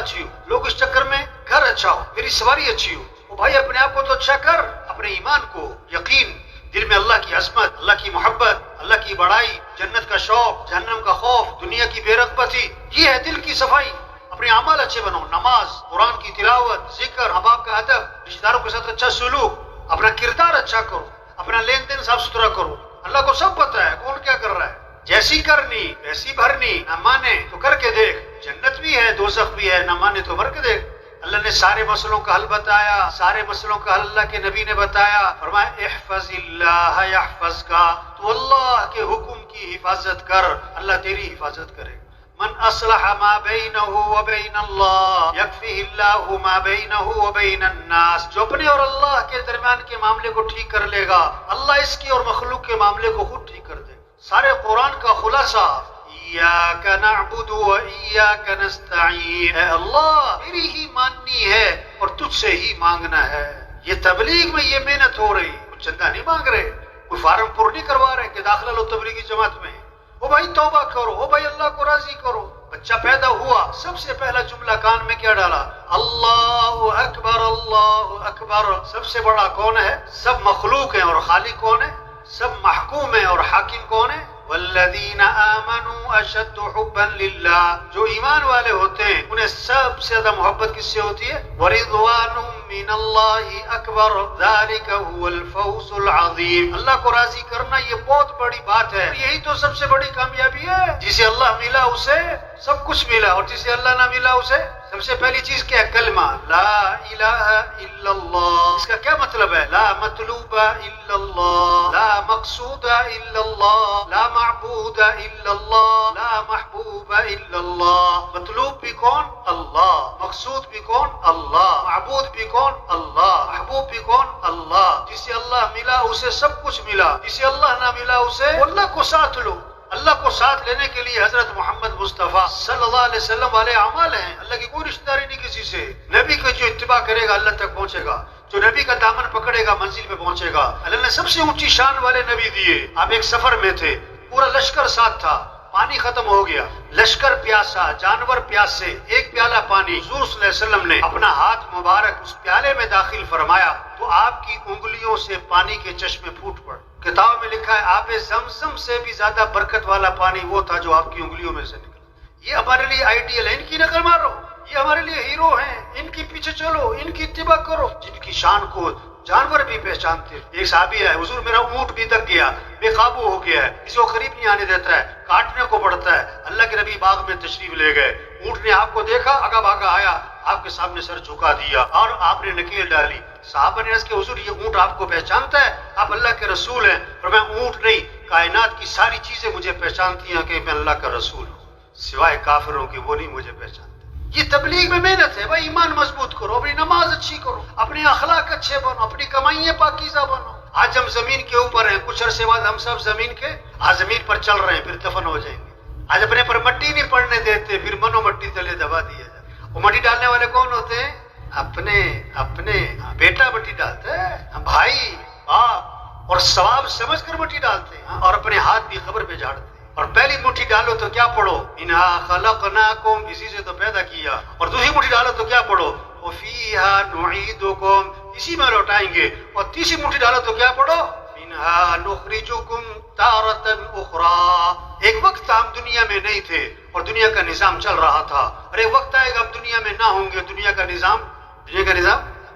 اچھی ہو, لوگ اس چکر میں گھر اچھا ہو, میری سواری اچھی ہو. وہ بھائی اپنے آپ کو تو اچھا کر, اپنے ایمان کو, یقین, دل میں اللہ کی عظمت, اللہ کی محبت, اللہ کی بڑائی, جنت کا شوق, جہنم کا خوف, دنیا کی بے رغبتی, یہ ہے دل کی صفائی. اپنے اعمال اچھے بناؤ, نماز, قرآن کی تلاوت, ذکر, ماں باپ کا ادب, رشتہ داروں کے ساتھ اچھا سلوک, اپنا کردار اچھا کرو, اپنا لین دین صاف ستھرا کرو. اللہ کو سب پتہ ہے کون کیا کر رہا ہے. جیسی کرنی ویسی بھرنی, نہ مانے تو کر کے دیکھ, جنت بھی ہے دوزخ بھی ہے, نہ مانے تو مر کے دیکھ. اللہ نے سارے مسئلوں کا حل بتایا, سارے مسئلوں کا حل اللہ کے نبی نے بتایا. فرمایا احفظ اللہ یحفظک, تو اللہ کے حکم کی حفاظت کر, اللہ تیری حفاظت کرے. من اصلح ما بینہ وبین اللہ یکفیہ اللہ ما بینہ وبین الناس, جو اپنے اور اللہ کے درمیان کے معاملے کو ٹھیک کر لے گا, اللہ اس کی اور مخلوق کے معاملے کو خود ٹھیک کر دے. سارے قرآن کا خلاصہ ایاک نعبد و ایاک نستعین, اے اللہ تیری ہی ماننی ہے اور تجھ سے ہی مانگنا ہے. یہ تبلیغ میں یہ محنت ہو رہی, کچھ چندہ نہیں مانگ رہے, کوئی فارم پر نہیں کروا رہے کہ داخلہ لو تبلیغی جماعت میں. او بھائی توبہ کرو, او بھائی اللہ کو راضی کرو. بچہ پیدا ہوا, سب سے پہلا جملہ کان میں کیا ڈالا؟ اللہ اکبر, اللہ اکبر. سب سے بڑا کون ہے؟ سب مخلوق ہیں, اور خالق کون ہے؟ سب محکوم ہیں, اور حاکم کون ہے؟ والذین آمنوا اشد حبا للہ, جو ایمان والے ہوتے ہیں انہیں سب سے زیادہ محبت کس سے ہوتی ہے؟ ورضوان من اللہ اکبر ذالک هو الفوز العظیم. اللہ کو راضی کرنا یہ بہت بڑی بات ہے, یہی تو سب سے بڑی کامیابی ہے. جسے اللہ ملا اسے سب کچھ ملا, اور جسے اللہ نہ ملا اسے سب سے پہلی چیز کیا ہے؟ کلمہ لا الہ الا اللہ. اس کا کیا مطلب ہے؟ لا مطلوب الا اللہ, لا مقصود الا اللہ, لا معبود الا اللہ, لا محبوب الا اللہ. مطلوب بھی کون؟ اللہ. مقصود بھی کون؟ اللہ. معبود بھی کون؟ اللہ. محبوب بھی کون؟ اللہ. جسے اللہ ملا اسے سب کچھ ملا, جسے اللہ نہ ملا اسے اللہ کو ساتھ لو. اللہ کو ساتھ لینے کے لیے حضرت محمد مصطفیٰ صلی اللہ علیہ وسلم والے اعمال ہیں. اللہ کی کوئی رشتہ داری نہیں کسی سے. نبی کو جو اتباع کرے گا اللہ تک پہنچے گا, جو نبی کا دامن پکڑے گا منزل پہ پہنچے گا. اللہ نے سب سے اونچی شان والے نبی دیے. آپ ایک سفر میں تھے, پورا لشکر ساتھ تھا, پانی ختم ہو گیا, لشکر پیاسا, جانور پیاسے, ایک پیالہ پانی. حضور صلی اللہ علیہ وسلم نے اپنا ہاتھ مبارک اس پیالے میں داخل فرمایا تو آپ کی انگلیوں سے پانی کے چشمے پھوٹ پڑے. کتاب میں لکھا ہے آب زمزم سے بھی زیادہ برکت والا پانی وہ تھا جو آپ کی انگلیوں میں سے نکلا. یہ ہمارے لیے آئیڈیل ہے, ان کی نقل مارو, یہ ہمارے لیے ہیرو ہیں, ان کی پیچھے چلو, ان کی اتباع کرو, جن کی شان کو جانور بھی پہچانتے. ایک صحابی ہے, حضور میرا اونٹ بھی تک گیا, بے قابو ہو گیا ہے, کسی کو قریب نہیں آنے دیتا ہے, کاٹنے کو پڑتا ہے. اللہ کے نبی باغ میں تشریف لے گئے, اونٹ نے آپ کو دیکھا, آگا بھاگا آیا, آپ کے سامنے سر جھکا دیا اور آپ نے نکیل ڈالی. صحابہ نے عرض کہ حضور یہ اونٹ آپ کو پہچانتا ہے؟ آپ اللہ کے رسول ہیں. فرمایا اونٹ نہیں, کائنات کی ساری چیزیں مجھے پہچانتی ہیں کہ میں اللہ کا رسول ہوں, سوائے کافروں کی وہ نہیں مجھے پہچانتے. یہ تبلیغ میں محنت ہے بھائی. ایمان مضبوط کرو, اپنی نماز اچھی کرو, اپنے اخلاق اچھے بنو, اپنی کمائیاں پاکیزہ بنو. آج ہم زمین کے اوپر ہیں, کچھ عرصے بعد ہم سب زمین کے زمین پر چل رہے ہیں, پھر دفن ہو جائیں گے. آج اپنے پر مٹی نہیں پڑنے دیتے, پھر منو مٹی تلے دبا دیا جائے. وہ مٹی ڈالنے والے کون ہوتے ہیں؟ اپنے بیٹا مٹی ڈالتا ہے, بھائی باپ, اور ثواب سمجھ کر مٹی ڈالتے ہیں, اور اپنے ہاتھ بھی قبر پہ جھاڑتے ہیں. اور پہلی مٹھی ڈالو تو کیا پڑھو؟ انہا خلقناکم, اسی سے تو پیدا کیا. اور دوسری مٹھی ڈالو تو کیا پڑھو؟ وفیہا نعیدکم, اسی میں لوٹائیں گے. اور تیسری مٹھی ڈالو تو کیا پڑھو؟ منہا نخرجکم تارۃ اخری. ایک وقت ہم دنیا میں نہیں تھے اور دنیا کا نظام چل رہا تھا, اور ایک وقت آئے گا ہم دنیا میں نہ ہوں گے. دنیا کا نظام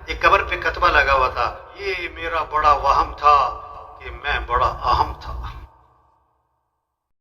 ایک قبر پہ کتبہ لگا ہوا تھا, یہ میرا بڑا وہم تھا کہ میں بڑا اہم